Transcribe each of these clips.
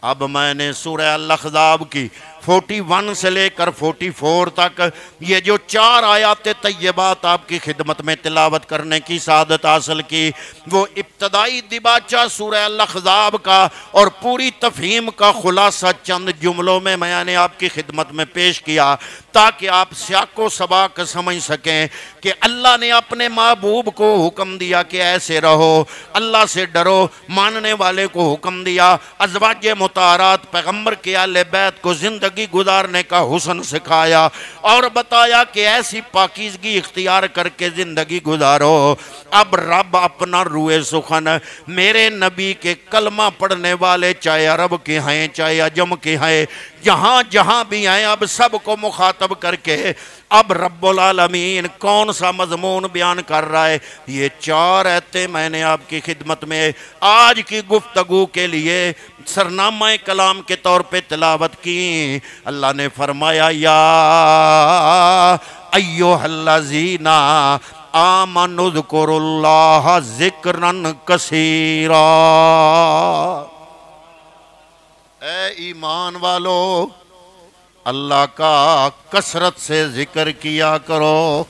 اب میں نے سورہ الاحزاب کی 41 سے لے کر 44 تک یہ جو 4 آیات طیبات آپ کی خدمت میں تلاوت کرنے کی سعادت حاصل کی، وہ ابتدائی دباچہ سورہ الاحزاب کا اور پوری تفہیم کا خلاصہ چند جملوں میں نے آپ کی خدمت میں پیش کیا، تاکہ آپ سیاق و سباق سمجھ سکیں کہ اللہ نے اپنے محبوب کو حکم دیا کہ ایسے رہو، اللہ سے ڈرو، ماننے والے کو حکم دیا، ازواج مطہرات پیغمبر کے اہل بیت کو زندگی گزارنے کا حسن سکھایا اور بتایا کہ ایسی پاکیزگی اختیار کر کے زندگی گزارو۔ اب رب اپنا روئے سخن میرے نبی کے کلمہ پڑھنے والے، چاہے عرب کے ہیں چاہے عجم کے ہیں، جہاں جہاں بھی ہیں، اب سب کو مخاطب کر کے اب رب العالمین کون سا مضمون بیان کر رہا ہے؟ یہ 4 آیتیں میں نے آپ کی خدمت میں آج کی گفتگو کے لیے سرنامہ کلام کے طور پہ تلاوت کی۔ اللہ نے فرمایا یا ایھا الذین آمنوا اذکروا اللہ ذکرا کثیرا، اے ایمان والو اللہ کا کثرت سے ذکر کیا کرو،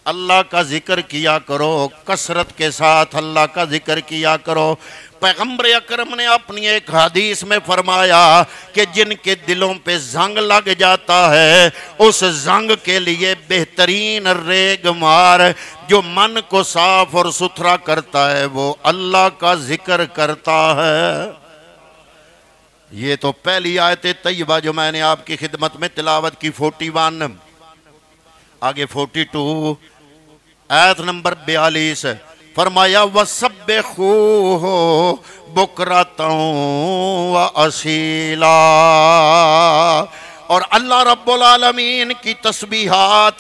اللہ کا ذکر کیا کرو، کثرت کے ساتھ اللہ کا ذکر کیا کرو۔ پیغمبر اکرم نے اپنی ایک حدیث میں فرمایا کہ جن کے دلوں پہ زنگ لگ جاتا ہے، اس زنگ کے لیے بہترین ریگ مار جو من کو صاف اور ستھرا کرتا ہے وہ اللہ کا ذکر کرتا ہے۔ یہ تو پہلی آیت طیبہ جو میں نے آپ کی خدمت میں تلاوت کی 41، آگے 42 آیت نمبر 42 فرمایا وَسَبِّحُوهُ بُكْرَةً وَأَصِيلًا، اور اللہ رب العالمین کی تسبیحات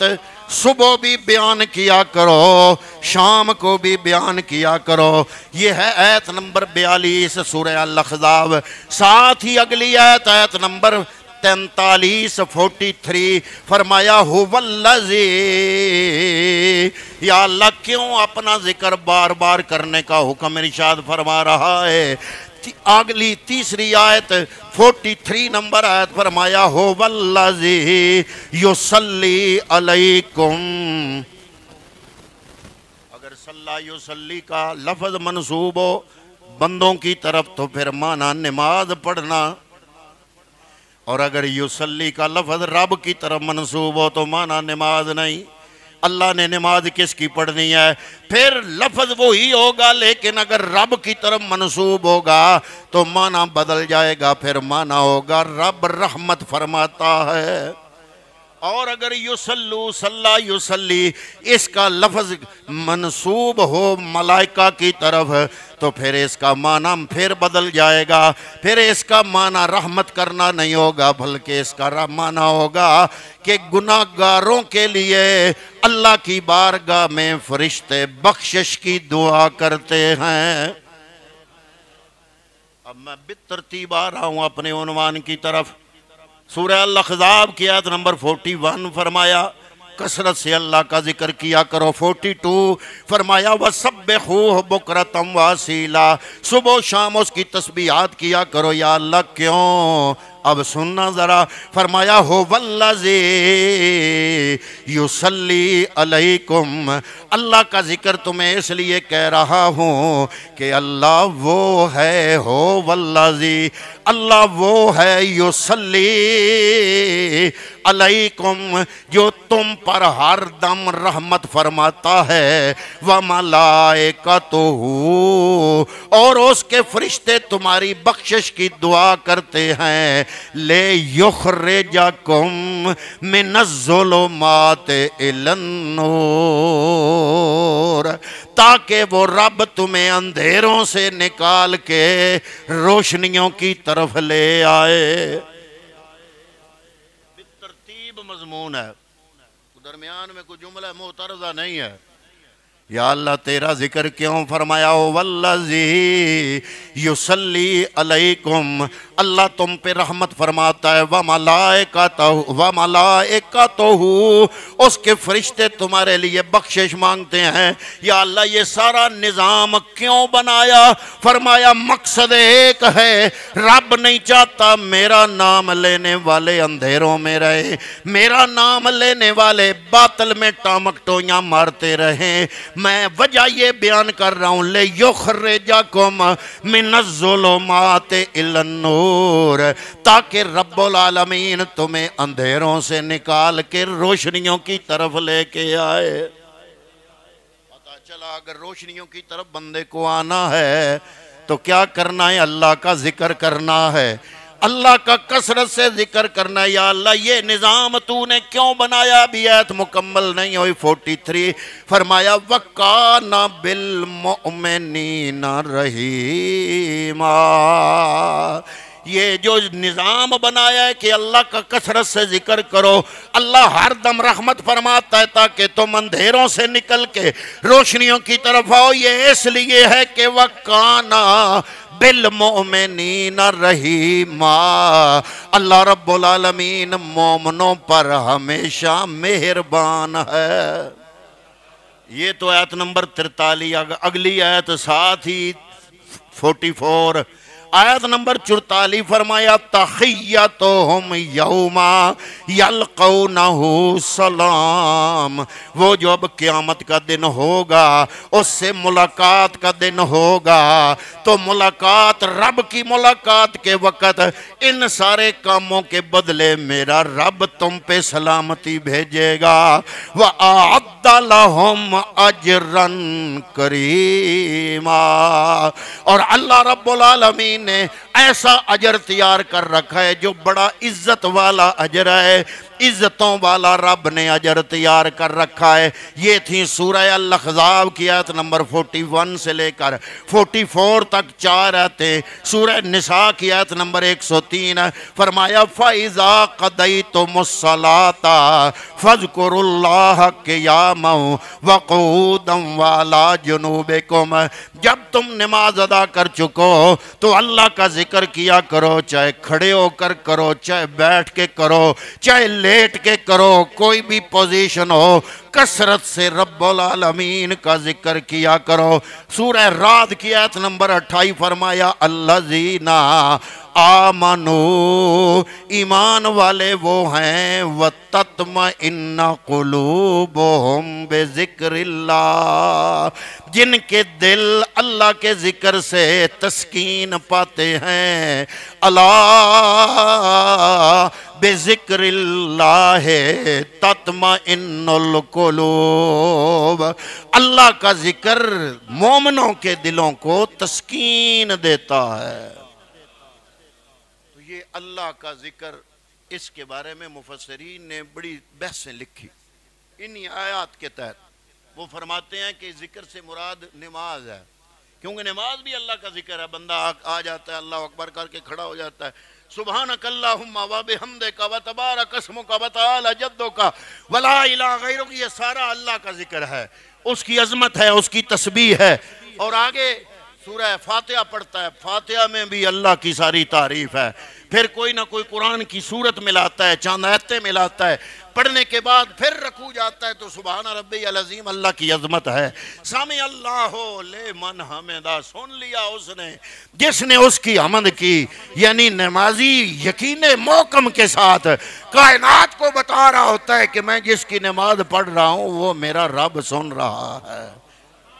صبح بھی بیان کیا کرو، شام کو بھی بیان کیا کرو۔ یہ ہے آیت نمبر 42 سورہ الاحزاب۔ ساتھ ہی اگلی آیت نمبر 43 فرمایا هو الذی، یا اللہ کیوں اپنا ذکر بار بار کرنے کا حکم ارشاد فرما رہا ہے؟ اگلی تیسری آیت 43 نمبر آیت فرمایا هو الذی یصلی علیکم، اگر صلی یصلی کا لفظ منصوب ہو بندوں کی طرف تو پھر معنی نماز پڑھنا، اور اگر یصلی کا لفظ رب کی طرف منصوب ہو تو معنی نماز نہیں۔ اللہ نے نماز کس کی پڑھنی ہے؟ پھر لفظ وہی ہوگا لیکن اگر رب کی طرف منصوب ہوگا تو معنی بدل جائے گا، پھر معنی ہوگا رب رحمت فرماتا ہے۔ اور اگر یصلو صلی یصلی اس کا لفظ منصوب ہو ملائکہ کی طرف تو پھر اس کا معنی پھر بدل جائے گا، پھر اس کا معنی رحمت کرنا نہیں ہوگا بلکہ اس کا معنی ہوگا کہ گناہگاروں کے لیے اللہ کی بارگاہ میں فرشتے بخشش کی دعا کرتے ہیں۔ اب میں بالترتیب آ رہا ہوں اپنے عنوان کی طرف۔ سورہ الاحزاب کی آیت نمبر 41 فرمایا کثرت سے اللہ کا ذکر کیا کرو۔ 42 فرمایا وَسَبِّحُوهُ بُكْرَةً وَأَصِيلًا، صبح و شام اس کی تسبیحات کیا کرو۔ یا اللہ کیوں؟ اب سننا ذرا، فرمایا هو الذی یصلی علیکم، اللہ کا ذکر تمہیں اس لیے کہہ رہا ہوں کہ اللہ وہ ہے، هو الذی، اللہ وہ ہے، یصلی علیکم جو تم پر ہر دم رحمت فرماتا ہے، وَمَلَائِکَتُهُ، اور اس کے فرشتے تمہاری بخشش کی دعا کرتے ہیں، لِيُخْرِجَكُم مِّنَ الظُّلُمَاتِ إِلَى النُّورِ، تاکہ وہ رب تمہیں اندھیروں سے نکال کے روشنیوں کی طرف لے آئے۔ بالترتیب مضمون ہے، درمیان میں کوئی جملہ معترضہ نہیں ہے۔ یا اللہ تیرا ذکر کیوں؟ فرمایا والذی یصلی علیکم، اللہ تم پہ رحمت فرماتا ہے، وملائکتہ، اس کے فرشتے تمہارے لیے بخشش مانگتے ہیں۔ یا اللہ یہ سارا نظام کیوں بنایا؟ فرمایا مقصد ایک ہے، رب نہیں چاہتا میرا نام لینے والے اندھیروں میں رہے، میرا نام لینے والے باطل میں ٹامک ٹویاں مارتے رہیں۔ میں وجہ یہ بیان کر رہا ہوں، لِيُخْرِجَكُمْ مِنَ الظُّلُمَاتِ إِلَى النُّورِ، تاکہ رب العالمین تمہیں اندھیروں سے نکال کے روشنیوں کی طرف لے کے آئے۔ پتہ چلا اگر روشنیوں کی طرف بندے کو آنا ہے تو کیا کرنا ہے؟ اللہ کا ذکر کرنا ہے، اللہ کا کثرت سے ذکر کرنا ہے۔ یا اللہ یہ نظام تو نے کیوں بنایا؟ ابھی آیت مکمل نہیں ہوئی 43۔ فرمایا وَكَانَ بِالْمُؤْمِنِينَ رَحِيمًا، یہ جو نظام بنایا ہے کہ اللہ کا کثرت سے ذکر کرو، اللہ ہر دم رحمت فرماتا ہے تاکہ تم اندھیروں سے نکل کے روشنیوں کی طرف آؤ۔ یہ اس لیے ہے کہ وَكَانَ بالمؤمنین رحیما، اللہ رب العالمین مومنوں پر ہمیشہ مہربان ہے۔ یہ تو آیت نمبر 43۔ اگلی آیت ساتھ ہی 44، آیت نمبر 44 فرمایا تحیتہم یوم یلقونہ سلام، وہ جو اب قیامت کا دن ہوگا اس سے ملاقات کا دن ہوگا، تو ملاقات رب کی ملاقات کے وقت ان سارے کاموں کے بدلے میرا رب تم پہ سلامتی بھیجے گا۔ وَأَعَدَّ لَهُمْ أَجْرًا كَرِيمًا، اور اللہ رب العالمین نے ایسا اجر تیار کر رکھا ہے جو بڑا عزت والا اجر ہے، عزتوں والا رب نے اجر تیار کر رکھا ہے۔ یہ تھی سورہ الاحزاب کی آیت نمبر 41 سے لے کر 44 تک 4 آیتیں۔ سورہ نساء کی آیت نمبر 103 فرمایا فَإِذَا قَضَيْتُمُ الصَّلَاةَ فَاذْكُرُوا اللَّهَ قِيَامًا وَقُعُودًا وَعَلَىٰ جُنُوبِكُمْ، جب تم نماز ادا کر چکو تو اللہ کا ذکر کیا کرو، چاہے کھڑے ہو کر کرو، چاہے بیٹھ کے کرو، چاہے لیٹ کے کرو، کوئی بھی پوزیشن ہو، کثرت سے رب العالمین کا ذکر کیا کرو۔ سورہ رعد کی آیت نمبر 28 فرمایا الذین آمنو، ایمان والے وہ ہیں وَتَطْمَئِنَّ قُلُوبُهُمْ بِذِكْرِ اللَّهِ، جن کے دل اللہ کے ذکر سے تسکین پاتے ہیں۔ الا بذکر اللہ تطمئن القلوب، اللہ کا ذکر مومنوں کے دلوں کو تسکین دیتا ہے۔ تو یہ اللہ کا ذکر، اس کے بارے میں مفسرین نے بڑی بحثیں لکھی انہی آیات کے تحت۔ وہ فرماتے ہیں کہ ذکر سے مراد نماز ہے، کیونکہ نماز بھی اللہ کا ذکر ہے۔ بندہ آ جاتا ہے، اللہ اکبر کر کے کھڑا ہو جاتا ہے، سبحانک اللہم وبحمدک وتبارک اسمک وتعالی جدک ولا الہ غیرک، یہ سارا اللہ کا ذکر ہے، اس کی عظمت ہے، اس کی تسبیح ہے۔ اور آگے سورہ فاتحہ پڑھتا ہے، فاتحہ میں بھی اللہ کی ساری تعریف ہے۔ پھر کوئی نہ کوئی قرآن کی سورت ملاتا ہے، چاند آیتیں ملاتا ہے، پڑھنے کے بعد پھر رکوع جاتا ہے تو سبحان ربی العظیم، اللہ کی عظمت ہے۔ سامع اللہ لمن حمدہ، سن لیا اس نے جس نے اس کی حمد کی، یعنی نمازی یقین محکم کے ساتھ کائنات کو بتا رہا ہوتا ہے کہ میں جس کی نماز پڑھ رہا ہوں وہ میرا رب سن رہا ہے۔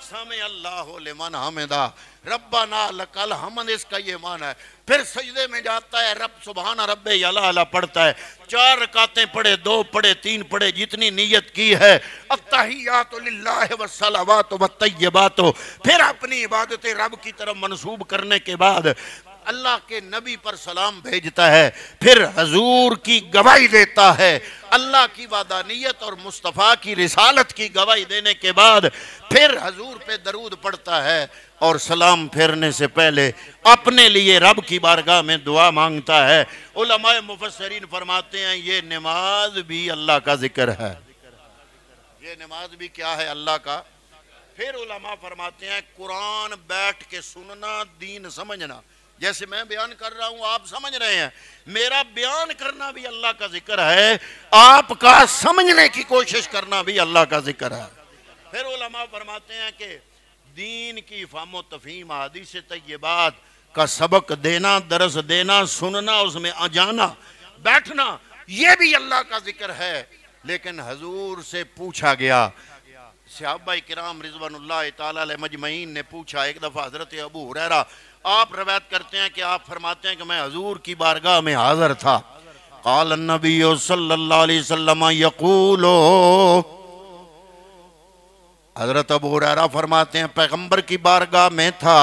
سامع اللہ لمن حمدہ، ربنا لک الحمد، اس کا یہ معنی ہے۔ پھر سجدے میں جاتا ہے، رب سبحان رب اعلیٰ پڑھتا ہے، 4 رکعتیں پڑھے، 2 پڑھے، 3 پڑھے، جتنی نیت کی ہے، التحیات للہ والصلوات والطیبات، پھر اپنی عبادت رب کی طرف منسوب کرنے کے بعد اللہ کے نبی پر سلام بھیجتا ہے، پھر حضور کی گواہی دیتا ہے، اللہ کی وحدانیت اور مصطفیٰ کی رسالت کی گواہی دینے کے بعد پھر حضور پہ درود پڑھتا ہے، اور سلام پھیرنے سے پہلے اپنے لیے رب کی بارگاہ میں دعا مانگتا ہے۔ علماء مفسرین فرماتے ہیں یہ نماز بھی اللہ کا ذکر ہے، یہ نماز بھی کیا ہے؟ اللہ کا۔ پھر علماء فرماتے ہیں قرآن بیٹھ کے سننا دین سمجھنا، جیسے میں بیان کر رہا ہوں آپ سمجھ رہے ہیں، میرا بیان کرنا بھی اللہ کا ذکر ہے، آپ کا سمجھنے کی کوشش کرنا بھی اللہ کا ذکر ہے۔ پھر علماء فرماتے ہیں کہ دین کی فہم و تفہیم، حدیث طیبات کا سبق دینا، درس دینا، سننا، اس میں جانا، بیٹھنا، یہ بھی اللہ کا ذکر ہے۔ لیکن حضور سے پوچھا گیا، صحابہ کرام رضوان اللہ تعالی علیہ مجمعین نے پوچھا، ایک دفعہ حضرت ابو ہریرہ آپ روایت کرتے ہیں کہ آپ فرماتے ہیں کہ میں حضور کی بارگاہ میں حاضر تھا، قال النبی صلی اللہ علیہ وسلم یقول، حضرت ابو ہریرہ فرماتے ہیں پیغمبر کی بارگاہ میں تھا،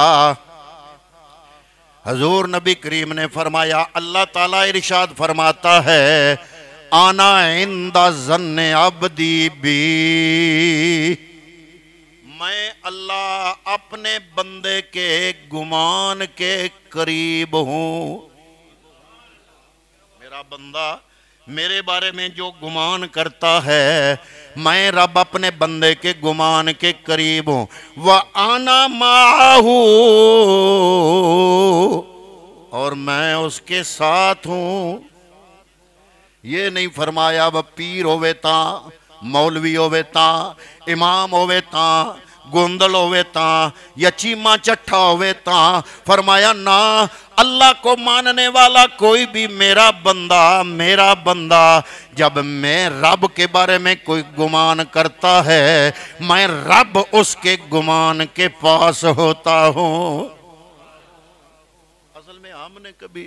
حضور نبی کریم نے فرمایا، اللہ تعالیٰ ارشاد فرماتا ہے، آنا عند ظن عبدی بی، میں اللہ اپنے بندے کے گمان کے قریب ہوں۔ میرا بندہ میرے بارے میں جو گمان کرتا ہے، میں رب اپنے بندے کے گمان کے قریب ہوں۔ وَأَنَا مَعَهُ، اور میں اس کے ساتھ ہوں۔ یہ نہیں فرمایا وہ پیر ہوئے تاں، مولوی ہوئے تاں، امام ہوئے تاں، گوندل ہوئے تاں، یا چیمہ چٹھا ہوئے تاں، فرمایا نا، اللہ کو ماننے والا کوئی بھی میرا بندہ جب میں رب کے بارے میں کوئی گمان کرتا ہے، میں رب اس کے گمان کے پاس ہوتا ہوں۔ اصل میں ہم نے کبھی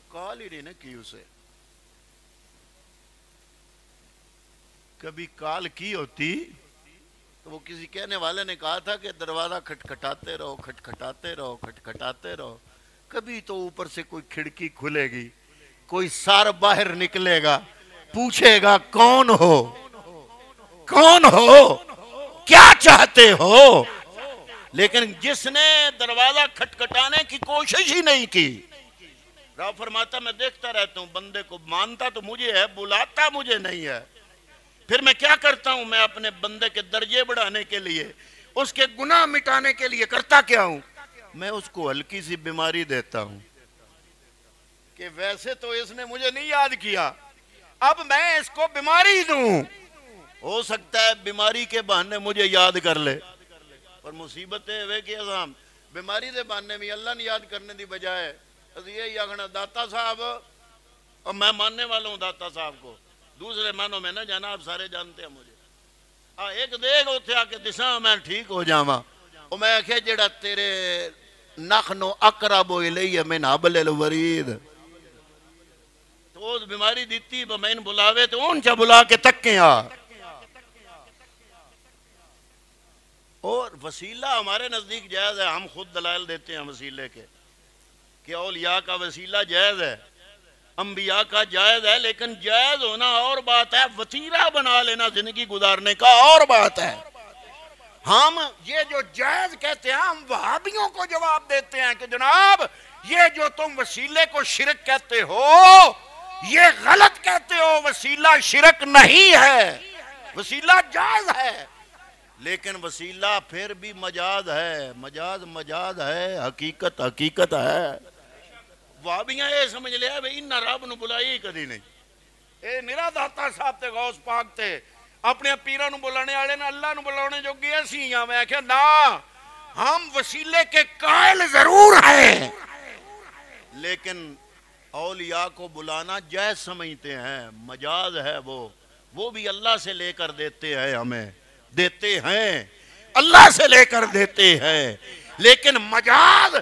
کال ہی نہیں کی اسے، کبھی کال کی ہوتی تو وہ کسی کہنے والے نے کہا تھا کہ دروازہ کھٹکھٹاتے رہو، کھٹکھٹاتے رہو، کھٹکھٹاتے رہو، کبھی تو اوپر سے کوئی کھڑکی کھلے گی، کوئی سار باہر نکلے گا، پوچھے گا کون ہو، کون ہو، کیا چاہتے ہو؟ لیکن جس نے دروازہ کھٹکھٹانے کی کوشش ہی نہیں کی، رب فرماتا میں دیکھتا رہتا ہوں، بندے کو مانتا تو مجھے ہے، بلاتا مجھے نہیں ہے، پھر میں کیا کرتا ہوں؟ میں اپنے بندے کے درجے بڑھانے کے لیے، اس کے گناہ مٹانے کے لیے کرتا کیا ہوں؟ میں اس کو ہلکی سی بیماری دیتا ہوں کہ ویسے تو اس نے مجھے نہیں یاد کیا، اب میں اس کو بیماری دوں، ہو سکتا ہے بیماری کے بہانے مجھے یاد کر لے۔ اور مصیبت ہے کہ بیماری دے بہانے بھی اللہ نے یاد کرنے دی بجائے یہ آگنا داتا صاحب، اور میں ماننے والا ہوں داتا صاحب کو، دوسرے معنوں میں نہ جانا، آپ سارے جانتے ہیں مجھے، ایک دیکھ ہوتے آ کے دساں میں ٹھیک ہو جاواں، اور میں آکھے جڑا تیرے نخنو اقرب الیہ من حبل الورید، تو اس بیماری دیتی میں ان بلاوے تو ان چا بلا کے تکیں آ۔ اور وسیلہ ہمارے نزدیک جائز ہے، ہم خود دلائل دیتے ہیں وسیلے کے کہ اولیاء کا وسیلہ جائز ہے، انبیاء کا جائز ہے، لیکن جائز ہونا اور بات ہے، وسیلہ بنا لینا زندگی گزارنے کا اور بات ہے۔ ہم یہ جو جائز کہتے ہیں، ہم وہابیوں کو جواب دیتے ہیں کہ جناب یہ جو تم وسیلے کو شرک کہتے ہو یہ غلط کہتے ہو، وسیلہ شرک نہیں ہے، وسیلہ جائز ہے، لیکن وسیلہ پھر بھی مجاز ہے، مجاز ہے، حقیقت ہے۔ وہابیاں یہ سمجھ لیا بھئی انہا رب نو بلائی کدی نہیں، اے میرا داتا صاحب تے غوث پاک تے اپنے پیرہ نو بلانے آلے نا اللہ نو بلانے جو گیا سی ہیں، میں کہا نا، ہم وسیلے کے قائل ضرور ہیں لیکن اولیاء کو بلانا جائز سمجھتے ہیں، مجاز ہے، وہ بھی اللہ سے لے کر دیتے ہیں، ہمیں دیتے ہیں، اللہ سے لے کر دیتے ہیں، لیکن مجاز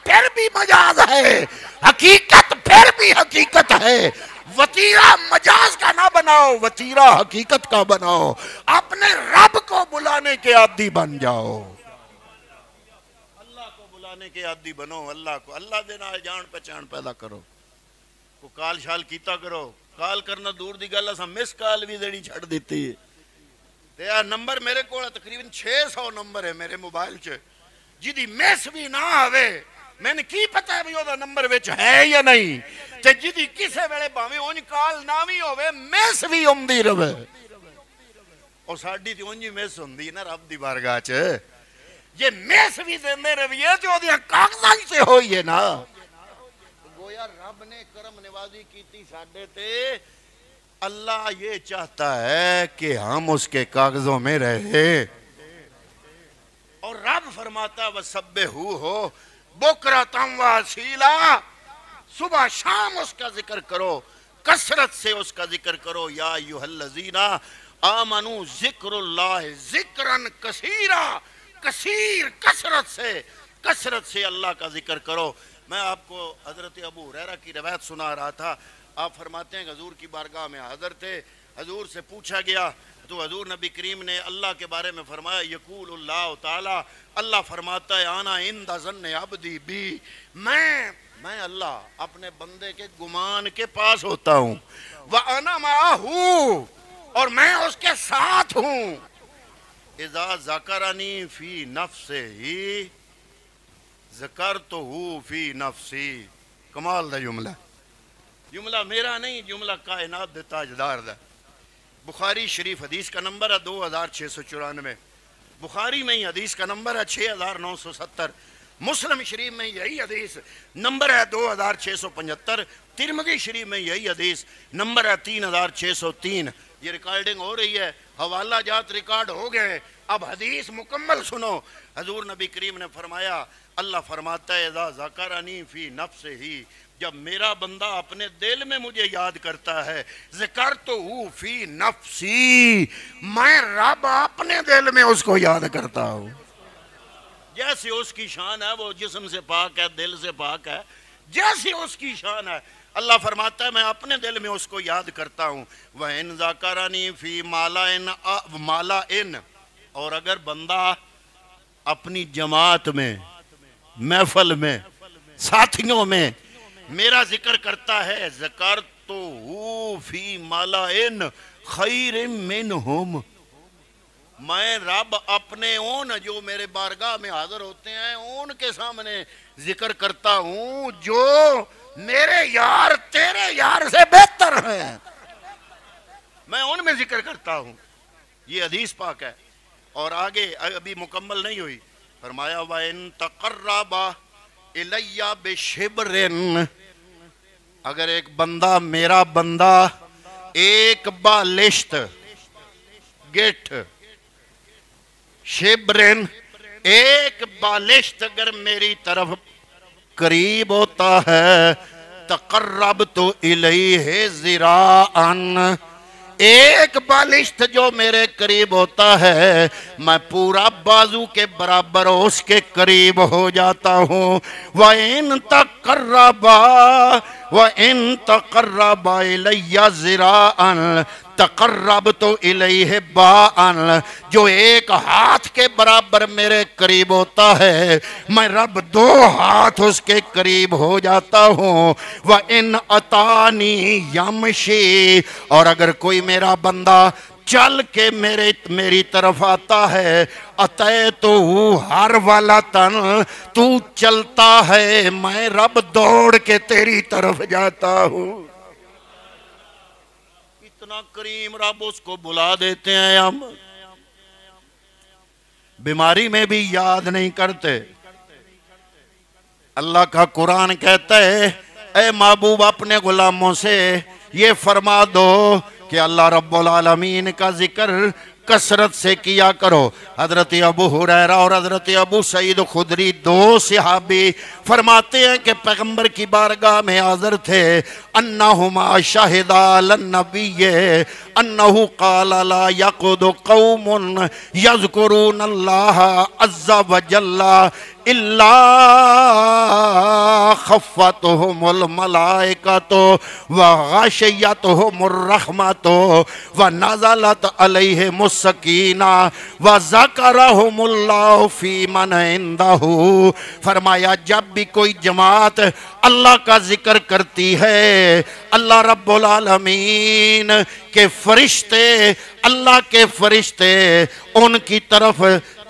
پھر بھی مجاز ہے، حقیقت پھر بھی حقیقت ہے۔ وطیرہ مجاز کا نہ بناؤ، وطیرہ حقیقت کا بناؤ، اپنے رب کو بلانے کے عادی بن جاؤ، اللہ کو بلانے کے عادی بنو، اللہ دینا جان پہچان پیدا کرو، کو کال شال کیتا کرو، کال کرنا دور دی گل اساں مس کال بھی دیڑی چھڑ دیتی ہے، تے نمبر میرے کو تقریباً 600 نمبر ہے میرے موبائل چ، جدی میس بھی نہ آوے میں نے کی پتہ ہے بھی وہ نمبر وچ ہے یا نہیں، تے جدی کسے ویلے باویں اونج کال نہ بھی ہوئے میس بھی اوندی رہے، اور ساڑی تھی انجی میس ہوندی نا رب دی بارگاہ چے یہ میس بھی دیندے رویے جو دیا کاغذان سے ہوئی ہے نا گویا رب نے کرم نوازی کی تھی ساڑھے تے اللہ یہ چاہتا ہے کہ ہم اس کے کاغذوں میں رہے اور رب فرماتا وَسَبِّحُوهُ ہو بُكْرَةً وَأَصِيلًا صبح شام اس کا ذکر کرو کثرت سے اس کا ذکر کرو یا ایھا الذین آمنوا ذکر اللہ ذکرن کثیرا کثیر کثرت سے اللہ کا ذکر کرو. میں آپ کو حضرت ابو ہریرہ کی روایت سنا رہا تھا. آپ فرماتے ہیں کہ حضور کی بارگاہ میں حاضر تھے. حضور سے پوچھا گیا تو حضور نبی کریم نے اللہ کے بارے میں فرمایا یقول اللہ تعالی اللہ فرماتا ہے انا عند ظن عبدی بی میں اللہ اپنے بندے کے گمان کے پاس ہوتا ہوں وَأَنَا مَعَهُ اور میں اس کے ساتھ ہوں اذا ذکرنی فی نفسہ ذکرتہ فی نفسی. کمال دا جملہ میرا نہیں جملہ کائنات دے تاجدار دا. بخاری شریف حدیث کا نمبر ہے 2694 بخاری میں ہی حدیث کا نمبر ہے 6970 مسلم شریف میں یہی حدیث نمبر ہے 2675 ترمذی شریف میں یہی حدیث نمبر ہے 3603. یہ ریکارڈنگ ہو رہی ہے حوالہ جات ریکارڈ ہو گئے. اب حدیث مکمل سنو. حضور نبی کریم نے فرمایا اللہ فرماتا ہے اذا ذکرنی فی نفسہ جب میرا بندہ اپنے دل میں مجھے یاد کرتا ہے ذکرتہ فی نفسی میں رب اپنے دل میں اس کو یاد کرتا ہوں. جیسے اس کی شان ہے وہ جسم سے پاک ہے دل سے پاک ہے جیسے اس کی شان ہے اللہ فرماتا ہے میں اپنے دل میں اس کو یاد کرتا ہوں. وَإِن ذَكَرَنِي فِي مَالَئِن اور اگر بندہ اپنی جماعت میں محفل میں ساتھیوں میں میرا ذکر کرتا ہے ذکرتہ فی مَالَئِن خَيْرٍ مِّنْهُمْ میں رب اپنے اون جو میرے بارگاہ میں حاضر ہوتے ہیں ان کے سامنے ذکر کرتا ہوں جو میرے یار تیرے یار سے بہتر ہیں میں ان میں ذکر کرتا ہوں. یہ حدیث پاک ہے. اور آگے ابھی مکمل نہیں ہوئی فرمایا وَإِن تَقَرَّبَ إِلَيَّ بِشِبْرٍ اگر ایک بندہ میرا بندہ ایک بالشت گٹھ شبرن ایک بالشت اگر میری طرف قریب ہوتا ہے تقربت الیہ ذراعن ایک بالشت جو میرے قریب ہوتا ہے میں پورا بازو کے برابر اس کے قریب ہو جاتا ہوں. وَإِن تَقَرَّبَ إِلَيَّ ذِرَاعًا تقربت الیہ باءً جو ایک ہاتھ کے برابر میرے قریب ہوتا ہے میں رب 2 ہاتھ اس کے قریب ہو جاتا ہوں. وَإِنْ أَتَانِي يَمْشِي اور اگر کوئی میرا بندہ چل کے میری طرف آتا ہے اتیتو ہر والا تن تو چلتا ہے میں رب دوڑ کے تیری طرف جاتا ہوں. اتنا کریم رب اس کو بلا دیتے ہیں. ہم بیماری میں بھی یاد نہیں کرتے. اللہ کا قرآن کہتا ہے اے محبوب اپنے غلاموں سے یہ فرما دو کہ اللہ رب العالمین کا ذکر کثرت سے کیا کرو. حضرت ابو ہریرہ اور حضرت ابو سعید خدری 2 صحابی فرماتے ہیں کہ پیغمبر کی بارگاہ میں حاضر تھے انہما شہدا للنبی انہو قال لا یقود قوم یذکرون اللہ عز وجل الا خفتهم الملائکۃ وغشیتهم الرحمۃ ونزلت علیہم السکینہ وذکرہم اللہ فی من عندہ. فرمایا جب بھی کوئی جماعت اللہ کا ذکر کرتی ہے اللہ رب العالمین کے فرشتے اللہ کے فرشتے ان کی طرف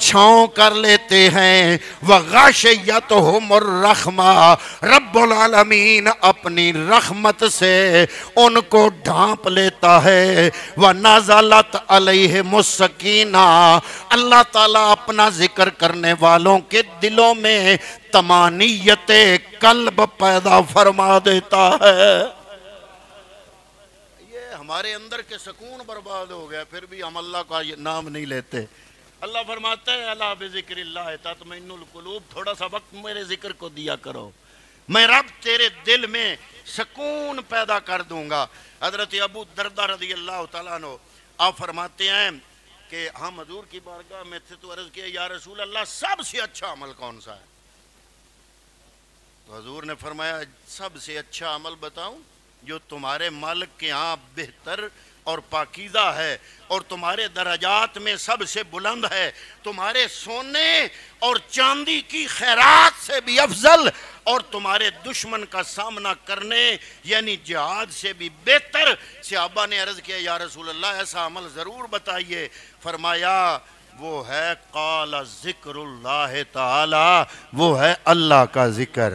چھاؤں کر لیتے ہیں وغاشیتہم الرحمہ رب العالمین اپنی رحمت سے ان کو ڈھانپ لیتا ہے ونزلت علیہم السکینہ اللہ تعالیٰ اپنا ذکر کرنے والوں کے دلوں میں طمانینت قلب پیدا فرما دیتا ہے۔ یہ ہمارے اندر کے سکون برباد ہو گیا، پھر بھی ہم اللہ کا نام نہیں لیتے۔ اللہ فرماتا ہے الا بذکر اللہ تطمئن القلوب، تھوڑا سا وقت میرے ذکر کو دیا کرو، میں رب تیرے دل میں سکون پیدا کر دوں گا۔ حضرت ابو دردہ رضی اللہ تعالیٰ عنہ آپ فرماتے ہیں کہ ہم حضور کی بارگاہ میں تھے تو عرض کیا یا رسول اللہ سب سے اچھا عمل کون سا ہے؟ تو حضور نے فرمایا سب سے اچھا عمل بتاؤں جو تمہارے مالک کے ہاں بہتر اور پاکیزہ ہے اور تمہارے درجات میں سب سے بلند ہے، تمہارے سونے اور چاندی کی خیرات سے بھی افضل اور تمہارے دشمن کا سامنا کرنے یعنی جہاد سے بھی بہتر۔ صحابہ نے عرض کیا یا رسول اللہ ایسا عمل ضرور بتائیے۔ فرمایا وہ ہے قال ذکر اللہ تعالی، وہ ہے اللہ کا ذکر۔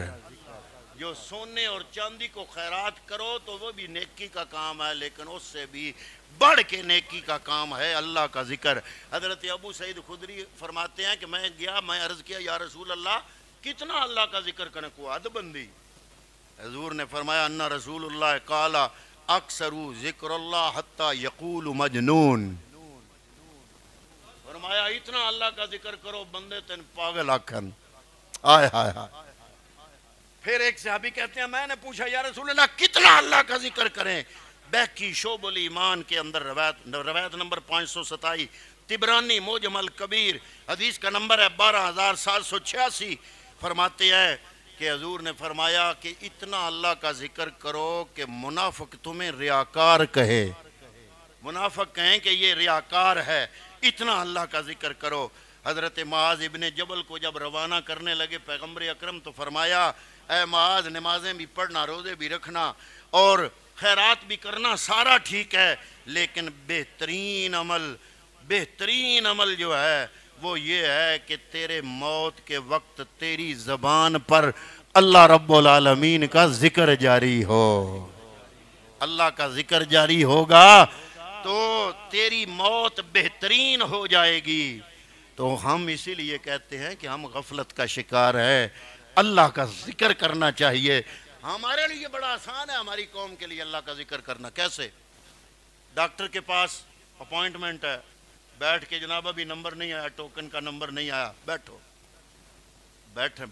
جو سونے اور چاندی کو خیرات کرو تو وہ بھی نیکی کا کام ہے، لیکن اس سے بھی بڑھ کے نیکی کا کام ہے اللہ کا ذکر۔ حضرت ابو سعید خدری فرماتے ہیں کہ میں گیا، میں عرض کیا یا رسول اللہ کتنا اللہ کا ذکر کرنے کو حد بندی؟ حضور نے فرمایا ان رسول اللہ قال اکثر ذکر اللہ حتی یقول مجنون، فرمایا اتنا اللہ کا ذکر کرو بندے تن پاگل آکھن۔ آئے ہائے ہائے۔ پھر ایک صحابی کہتے ہیں میں نے پوچھا یا رسول اللہ کتنا اللہ کا ذکر کریں؟ بہقی شعب الایمان کے اندر روایت نمبر 527، طبرانی معجم الکبیر حدیث کا نمبر ہے 12786، فرماتے ہیں کہ حضور نے فرمایا کہ اتنا اللہ کا ذکر کرو کہ منافق تمہیں ریاکار کہے، منافق کہیں کہ یہ ریاکار ہے، اتنا اللہ کا ذکر کرو۔ حضرت معاذ ابن جبل کو جب روانہ کرنے لگے پیغمبر اکرم تو فرمایا اے معاذ نمازیں بھی پڑھنا، روزے بھی رکھنا اور خیرات بھی کرنا سارا ٹھیک ہے، لیکن بہترین عمل جو ہے وہ یہ ہے کہ تیرے موت کے وقت تیری زبان پر اللہ رب العالمین کا ذکر جاری ہو۔ اللہ کا ذکر جاری ہوگا تو تیری موت بہترین ہو جائے گی۔ تو ہم اسی لیے کہتے ہیں کہ ہم غفلت کا شکار ہے، اللہ کا ذکر کرنا چاہیے۔ ہمارے لیے بڑا آسان ہے، ہماری قوم کے لیے اللہ کا ذکر کرنا۔ کیسے؟ ڈاکٹر کے پاس اپوائنٹمنٹ ہے، بیٹھ کے جناب ابھی نمبر نہیں آیا، ٹوکن کا نمبر نہیں آیا، بیٹھو،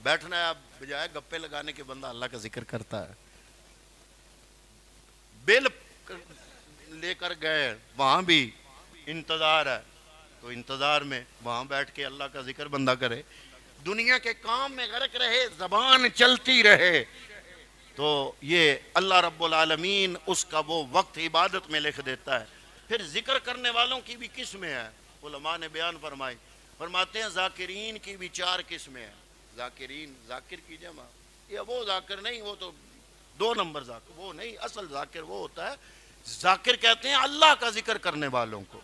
بیٹھنا ہے، اب بجائے گپے لگانے کے بندہ اللہ کا ذکر کرتا ہے۔ بل لے کر گئے، وہاں بھی انتظار ہے، تو انتظار میں وہاں بیٹھ کے اللہ کا ذکر بندہ کرے، دنیا کے کام میں غرق رہے، زبان چلتی رہے، تو یہ اللہ رب العالمین اس کا وہ وقت عبادت میں لکھ دیتا ہے۔ پھر ذکر کرنے والوں کی بھی قسمیں ہیں، علماء نے بیان فرمائی، فرماتے ہیں ذاکرین کی بھی 4 قسمیں ہیں۔ ذاکرین، ذاکر کی جمع، یہ وہ ذاکر نہیں، وہ تو 2 نمبر ذاکر، وہ نہیں، اصل ذاکر وہ ہوتا ہے، ذاکر کہتے ہیں اللہ کا ذکر کرنے والوں کو،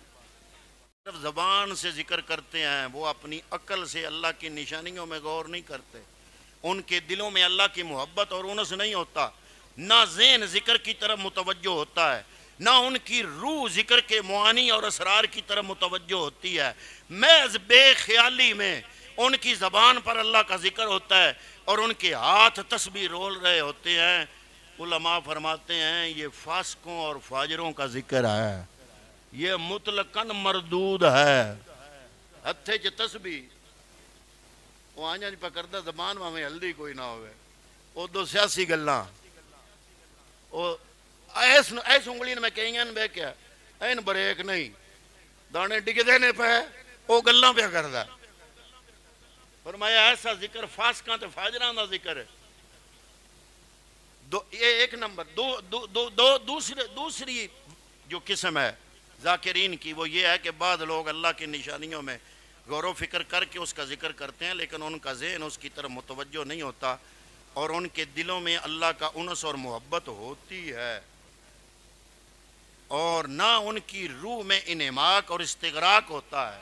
صرف زبان سے ذکر کرتے ہیں، وہ اپنی عقل سے اللہ کی نشانیوں میں غور نہیں کرتے، ان کے دلوں میں اللہ کی محبت اور انس نہیں ہوتا، نہ ذہن ذکر کی طرف متوجہ ہوتا ہے، نہ ان کی روح ذکر کے معانی اور اسرار کی طرف متوجہ ہوتی ہے، محض بے خیالی میں ان کی زبان پر اللہ کا ذکر ہوتا ہے اور ان کے ہاتھ تسبیح رول رہے ہوتے ہیں۔ علماء فرماتے ہیں یہ فاسقوں اور فاجروں کا ذکر ہے، یہ مطلقاً مردود ہے۔ ہتھے چ تسبیح وہ آنجا نہیں پکڑتا، زبان میں ہلدی کوئی نہ ہوئے، وہ دو سیاسی گلاں ایس انگلی میں کہیں گے بے کیا این بریک نہیں دانے ڈگ دینے پہ وہ گلاں پہ کردا۔ فرمایا ایسا ذکر فاسقاں تے فاجراں دا ذکر ہے۔ یہ ایک نمبر۔ دوسری جو قسم ہے ذاکرین کی وہ یہ ہے کہ بعض لوگ اللہ کی نشانیوں میں غور و فکر کر کے اس کا ذکر کرتے ہیں، لیکن ان کا ذہن اس کی طرف متوجہ نہیں ہوتا اور ان کے دلوں میں اللہ کا انس اور محبت ہوتی ہے اور نہ ان کی روح میں انہماک اور استغراق ہوتا ہے۔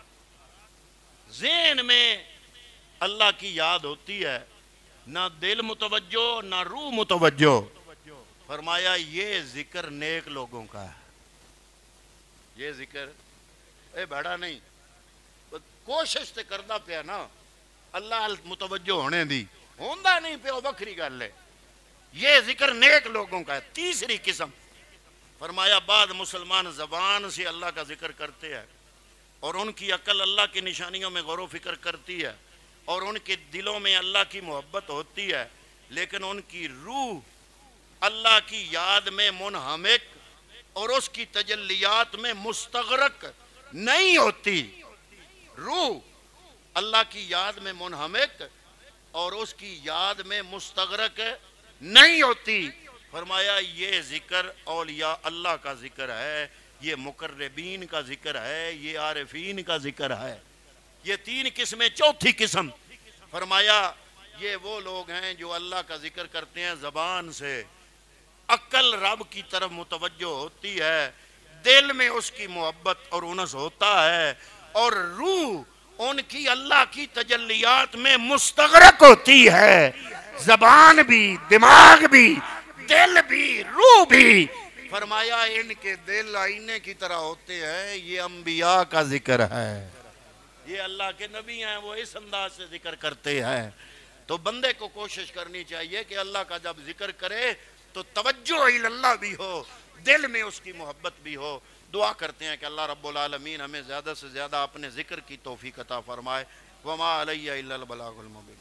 ذہن میں اللہ کی یاد ہوتی ہے، نہ دل متوجہ نہ روح متوجہ، فرمایا یہ ذکر نیک لوگوں کا ہے. یہ ذکر بڑا نہیں، کوشش تے کردا پیا نا اللہ متوجہ ہونے دی، ہوندا نہیں پیا وکری گل ہے. یہ ذکر نیک لوگوں کا ہے. تیسری قسم فرمایا بعد مسلمان زبان سے اللہ کا ذکر کرتے ہیں اور ان کی عقل اللہ کی نشانیوں میں غور و فکر کرتی ہے اور ان کے دلوں میں اللہ کی محبت ہوتی ہے، لیکن ان کی روح اللہ کی یاد میں منہمک اور اس کی تجلیات میں مستغرق نہیں ہوتی. روح اللہ کی یاد میں منہمک اور اس کی یاد میں مستغرق نہیں ہوتی. فرمایا یہ ذکر اولیاء اللہ کا ذکر ہے، یہ مقربین کا ذکر ہے، یہ عارفین کا ذکر ہے. یہ تین قسمیں. چوتھی قسم فرمایا یہ وہ لوگ ہیں جو اللہ کا ذکر کرتے ہیں زبان سے، عقل رب کی طرف متوجہ ہوتی ہے، دل میں اس کی محبت اور انس ہوتا ہے، اور روح ان کی اللہ کی تجلیات میں مستغرق ہوتی ہے. زبان بھی، دماغ بھی، دل بھی، روح بھی. فرمایا ان کے دل آئینے کی طرح ہوتے ہیں. یہ انبیاء کا ذکر ہے، یہ اللہ کے نبی ہیں، وہ اس انداز سے ذکر کرتے ہیں. تو بندے کو کوشش کرنی چاہیے کہ اللہ کا جب ذکر کرے تو توجہ اللہ بھی ہو، دل میں اس کی محبت بھی ہو. دعا کرتے ہیں کہ اللہ رب العالمین ہمیں زیادہ سے زیادہ اپنے ذکر کی توفیق عطا فرمائے. وما علیہ الا البلاغ المبین.